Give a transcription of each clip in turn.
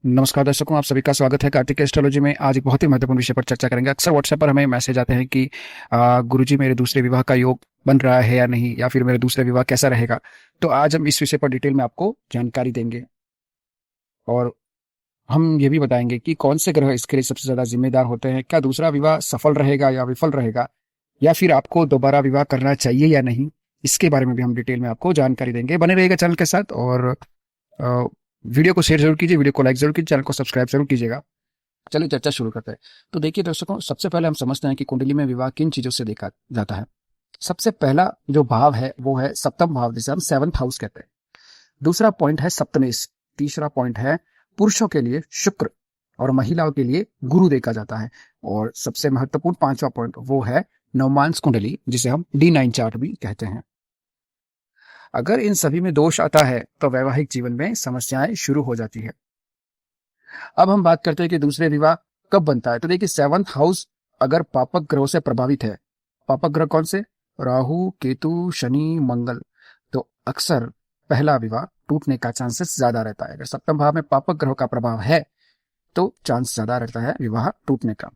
नमस्कार दर्शकों, आप सभी का स्वागत है कार्तिक एस्ट्रोलॉजी में। आज एक बहुत ही महत्वपूर्ण विषय पर चर्चा करेंगे। अक्सर व्हाट्सएप पर हमें मैसेज आते हैं कि गुरुजी मेरे दूसरे विवाह का योग बन रहा है या नहीं, या फिर मेरे दूसरे विवाह कैसा रहेगा। तो आज हम इस विषय पर डिटेल में आपको जानकारी देंगे और हम ये भी बताएंगे कि कौन से ग्रह इसके लिए सबसे ज्यादा जिम्मेदार होते हैं। क्या दूसरा विवाह सफल रहेगा या विफल रहेगा, या फिर आपको दोबारा विवाह करना चाहिए या नहीं, इसके बारे में भी हम डिटेल में आपको जानकारी देंगे। बने रहिएगा चैनल के साथ और अ, वीडियो को शेयर जरूर कीजिए, वीडियो को लाइक जरूर कीजिए, चैनल को सब्सक्राइब जरूर कीजिएगा। चलिए चर्चा शुरू करते हैं। तो देखिए दर्शकों, सबसे पहले हम समझते हैं कि कुंडली में विवाह किन चीजों से देखा जाता है। सबसे पहला जो भाव है वो है सप्तम भाव, जिसे हम सेवंथ हाउस कहते हैं। दूसरा पॉइंट है सप्तमेश। तीसरा पॉइंट है पुरुषों के लिए शुक्र और महिलाओं के लिए गुरु देखा जाता है। और सबसे महत्वपूर्ण पांचवा पॉइंट वो है नवमांस कुंडली, जिसे हम D9 चार्ट भी कहते हैं। अगर इन सभी में दोष आता है तो वैवाहिक जीवन में समस्याएं शुरू हो जाती है। अब हम बात करते हैं कि दूसरे विवाह कब बनता है। तो देखिए, सेवंथ हाउस अगर पापक ग्रहों से प्रभावित है, पापक ग्रह कौन से? राहु, केतु, शनि, मंगल, तो अक्सर पहला विवाह टूटने का चांसेस ज्यादा रहता है। अगर सप्तम भाव में पापक ग्रहों का प्रभाव है तो चांस ज्यादा रहता है विवाह टूटने का।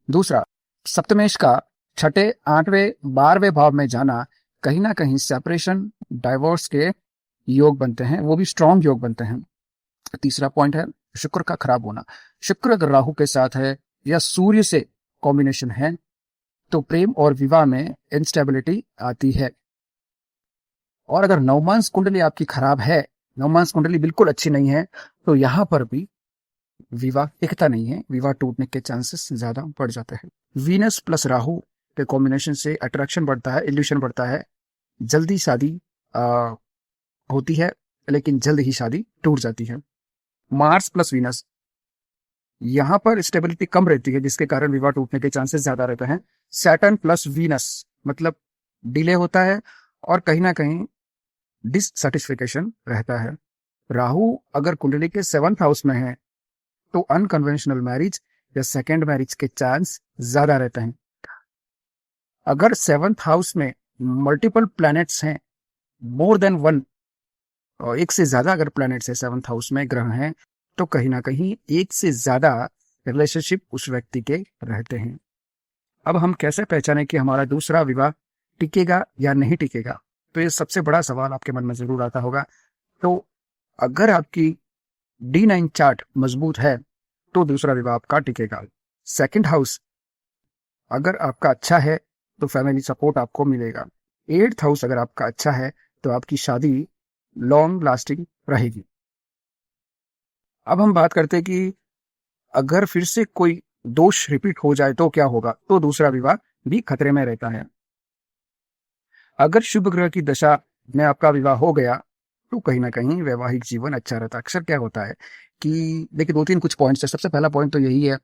दूसरा, सप्तमेश का छठे, आठवें, 12वें भाव में जाना कहीं ना कहीं सेपरेशन, डाइवोर्स के योग बनते हैं, वो भी स्ट्रॉन्ग योग बनते हैं। तीसरा पॉइंट है शुक्र का खराब होना। शुक्र अगर राहु के साथ है या सूर्य से कॉम्बिनेशन है तो प्रेम और विवाह में इंस्टेबिलिटी आती है। और अगर नवमांस कुंडली आपकी खराब है, नवमांस कुंडली बिल्कुल अच्छी नहीं है, तो यहां पर भी विवाह टिकता नहीं है, विवाह टूटने के चांसेस ज्यादा बढ़ जाते हैं। वीनस प्लस राहु के कॉम्बिनेशन से अट्रैक्शन बढ़ता है, इल्यूशन बढ़ता है, जल्दी शादी होती है, लेकिन जल्द ही शादी टूट जाती है। मार्स प्लस वीनस, यहां पर स्टेबिलिटी कम रहती है, जिसके कारण विवाह टूटने के चांसेस ज्यादा रहते हैं। सैटर्न प्लस वीनस मतलब डिले होता है और कहीं ना कहीं डिससेटिस्फिकेशन रहता है। राहु अगर कुंडली के सेवंथ हाउस में है तो अनकन्वेंशनल मैरिज या सेकेंड मैरिज के चांस ज्यादा रहते हैं। अगर सेवंथ हाउस में मल्टीपल प्लैनेट्स हैं, मोर देन वन, और एक से ज्यादा अगर प्लैनेट्स है सेवंथ हाउस में, ग्रह हैं, तो कहीं ना कहीं एक से ज्यादा रिलेशनशिप उस व्यक्ति के रहते हैं। अब हम कैसे पहचाने कि हमारा दूसरा विवाह टिकेगा या नहीं टिकेगा? तो ये सबसे बड़ा सवाल आपके मन में जरूर आता होगा। तो अगर आपकी D9 चार्ट मजबूत है तो दूसरा विवाह आपका टिकेगा। सेकंड हाउस अगर आपका अच्छा है तो फैमिली सपोर्ट आपको मिलेगा। एट्थ हाउस अगर आपका अच्छा है तो आपकी शादी लॉन्ग लास्टिंग रहेगी। अब हम बात करते हैं कि अगर फिर से कोई दोष रिपीट हो जाए तो क्या होगा। तो दूसरा विवाह भी खतरे में रहता है। अगर शुभ ग्रह की दशा में आपका विवाह हो गया तो कहीं ना कहीं वैवाहिक जीवन अच्छा रहता है। अक्सर क्या होता है कि देखिए, दो तीन कुछ पॉइंट्स है। सबसे पहला पॉइंट तो यही है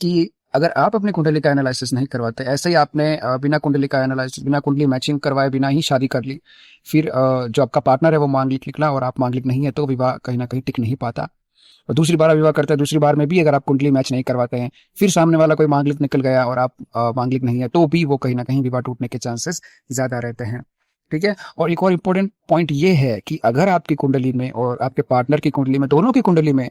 कि अगर आप अपने कुंडली का एनालिसिस नहीं करवाते, ऐसे ही आपने बिना कुंडली का एनालिसिस, बिना कुंडली मैचिंग करवाए, बिना ही शादी कर ली, फिर जो आपका पार्टनर है वो मांगलिक निकला और आप मांगलिक नहीं है, तो विवाह कहीं ना कहीं टिक नहीं पाता। और दूसरी बार विवाह करते हैं, दूसरी बार में भी अगर आप कुंडली मैच नहीं करवाते हैं, फिर सामने वाला कोई मांगलिक निकल गया और आप मांगलिक नहीं है, तो भी वो कहीं ना कहीं विवाह टूटने के चांसेस ज्यादा रहते हैं। ठीक है। और एक और इम्पोर्टेंट पॉइंट ये है कि अगर आपकी कुंडली में और आपके पार्टनर की कुंडली में, दोनों की कुंडली में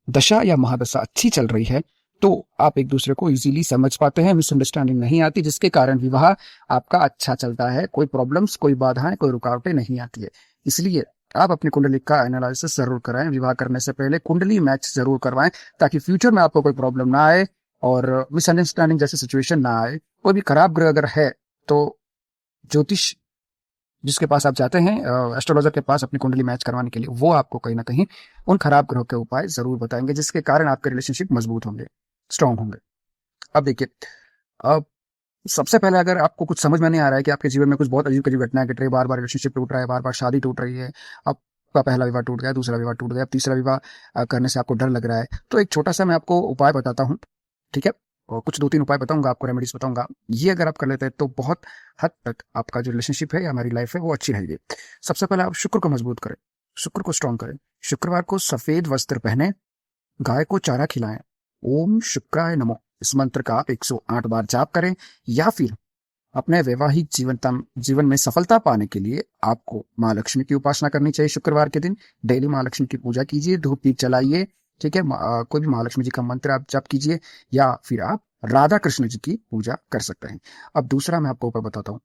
दशा या महादशा अच्छी चल रही है तो आप एक दूसरे को इजीली समझ पाते हैं, मिसअंडरस्टैंडिंग नहीं आती, जिसके कारण विवाह आपका अच्छा चलता है। कोई प्रॉब्लम्स, कोई बाधाएं, कोई रुकावटें नहीं आती है। इसलिए आप अपनी कुंडली का एनालिसिस जरूर कराएं। विवाह करने से पहले कुंडली मैच जरूर करवाएं, ताकि फ्यूचर में आपको कोई प्रॉब्लम ना आए और मिसअंडरस्टैंडिंग जैसी सिचुएशन ना आए। कोई भी खराब ग्रह अगर है तो ज्योतिष जिसके पास आप जाते हैं, एस्ट्रोलॉजर के पास अपनी कुंडली मैच करवाने के लिए, वो आपको कहीं ना कहीं उन खराब ग्रहों के उपाय जरूर बताएंगे, जिसके कारण आपके रिलेशनशिप मजबूत होंगे, स्ट्रांग होंगे। अब देखिए, अब सबसे पहले अगर आपको कुछ समझ में नहीं आ रहा है कि आपके जीवन में कुछ बहुत अजीब अजीब घटनाएं घट रही है, बार बार रिलेशनशिप टूट रहा है, बार बार शादी टूट रही है, आपका पहला विवाह टूट गया, दूसरा विवाह टूट गया, अब तीसरा विवाह करने से आपको डर लग रहा है, तो एक छोटा सा मैं आपको उपाय बताता हूँ। ठीक है। और कुछ दो तीन उपाय बताऊंगा आपको, रेमेडीज बताऊंगा। ये अगर आप कर लेते हैं तो बहुत हद तक आपका जो रिलेशनशिप है या हमारी लाइफ है वो अच्छी रहेगी। सबसे पहले आप शुक्र को मजबूत करें, शुक्र को स्ट्रॉन्ग करें। शुक्रवार को सफेद वस्त्र पहने, गाय को चारा खिलाएं, ओम शुक्राय नमो इस मंत्र का आप 108 बार जाप करें। या फिर अपने वैवाहिक जीवन में सफलता पाने के लिए आपको माँ लक्ष्मी की उपासना करनी चाहिए। शुक्रवार के दिन डेली माँ लक्ष्मी की पूजा कीजिए, धूप दीप जलाइए, ठीक है। कोई भी महालक्ष्मी जी का मंत्र आप जप कीजिए या फिर आप राधा कृष्ण जी की पूजा कर सकते हैं। अब दूसरा मैं आपको ऊपर बताता हूँ,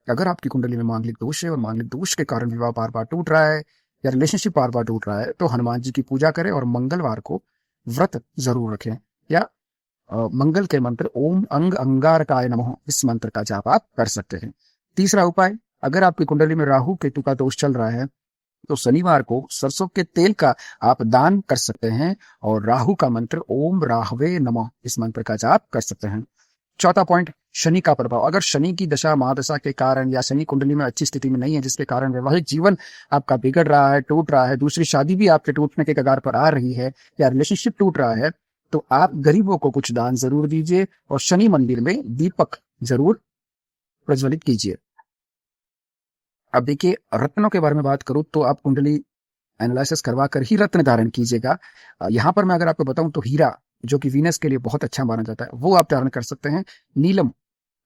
अगर आपकी कुंडली में मांगलिक दोष है और मांगलिक दोष के कारण विवाह बार बार टूट रहा है या रिलेशनशिप बार बार टूट रहा है, तो हनुमान जी की पूजा करें और मंगलवार को व्रत जरूर रखें, या मंगल के मंत्र ओम अंग अंगारकाय नमः इस मंत्र का जाप आप कर सकते हैं। तीसरा उपाय, अगर आपकी कुंडली में राहु केतु का दोष चल रहा है तो शनिवार को सरसों के तेल का आप दान कर सकते हैं और राहु का मंत्र ओम राहवे नमः इस मंत्र का जाप कर सकते हैं। चौथा पॉइंट, शनि का प्रभाव। अगर शनि की दशा महादशा के कारण या शनि कुंडली में अच्छी स्थिति में नहीं है, जिसके कारण वैवाहिक जीवन आपका बिगड़ रहा है, टूट रहा है, दूसरी शादी भी आपके टूटने के कगार पर आ रही है, या रिलेशनशिप टूट रहा है, तो आप गरीबों को कुछ दान जरूर दीजिए और शनि मंदिर में दीपक जरूर प्रज्वलित कीजिए। अब देखिए, रत्नों के बारे में बात करूं तो आप कुंडली एनालिसिस करवा कर ही रत्न धारण कीजिएगा। यहाँ पर मैं अगर आपको बताऊं तो हीरा, जो कि वीनस के लिए बहुत अच्छा माना जाता है, वो आप धारण कर सकते हैं। नीलम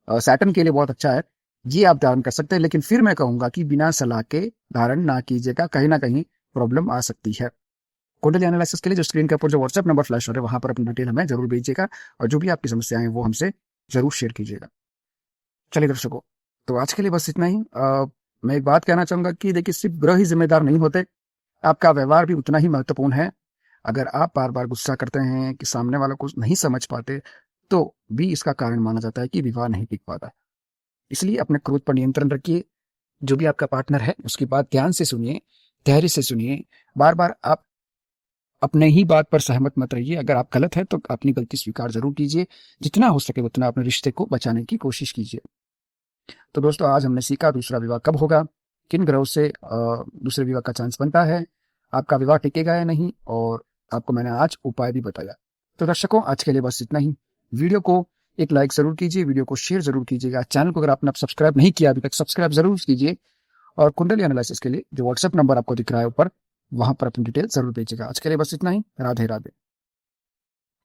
सैटर्न के लिए बहुत अच्छा है, ये आप धारण कर सकते हैं। लेकिन फिर मैं कहूंगा कि बिना सलाह के धारण ना कीजिएगा, कहीं ना कहीं प्रॉब्लम आ सकती है। कुंडली एनालिसिस के लिए जो स्क्रीन के ऊपर जो व्हाट्सएप नंबर फ्लैश हो रहा है, वहां पर अपनी डिटेल हमें जरूर भेजिएगा और जो भी आपकी समस्याएं हैं वो हमसे जरूर शेयर कीजिएगा। चलिए दर्शकों, तो आज के लिए बस इतना ही। मैं एक बात कहना चाहूंगा कि देखिए, सिर्फ ग्रह ही जिम्मेदार नहीं होते, आपका व्यवहार भी उतना ही महत्वपूर्ण है। अगर आप बार बार गुस्सा करते हैं कि सामने वाला को नहीं समझ पाते, तो भी इसका कारण माना जाता है कि विवाह नहीं टिक पाता। इसलिए अपने क्रोध पर नियंत्रण रखिए। जो भी आपका पार्टनर है उसकी बात ध्यान से सुनिए, धैर्य से सुनिए। बार बार आप अपने ही बात पर सहमत मत रहिए। अगर आप गलत है तो अपनी गलती स्वीकार जरूर कीजिए। जितना हो सके उतना अपने रिश्ते को बचाने की कोशिश कीजिए। तो दोस्तों, आज हमने सीखा दूसरा विवाह कब होगा, किन ग्रहों से दूसरे विवाह का चांस बनता है, आपका विवाह टिकेगा या नहीं, और आपको मैंने आज उपाय भी बताया। तो दर्शकों, आज के लिए बस इतना ही। वीडियो को एक लाइक जरूर कीजिए, वीडियो को शेयर जरूर कीजिएगा। चैनल को अगर आपने सब्सक्राइब नहीं किया अभी तक, सब्सक्राइब जरूर कीजिए। और कुंडली एनालिसिस के लिए जो व्हाट्सएप नंबर आपको दिख रहा है ऊपर, वहां पर अपनी डिटेल जरूर भेजिएगा। आज के लिए बस इतना ही। राधे राधे।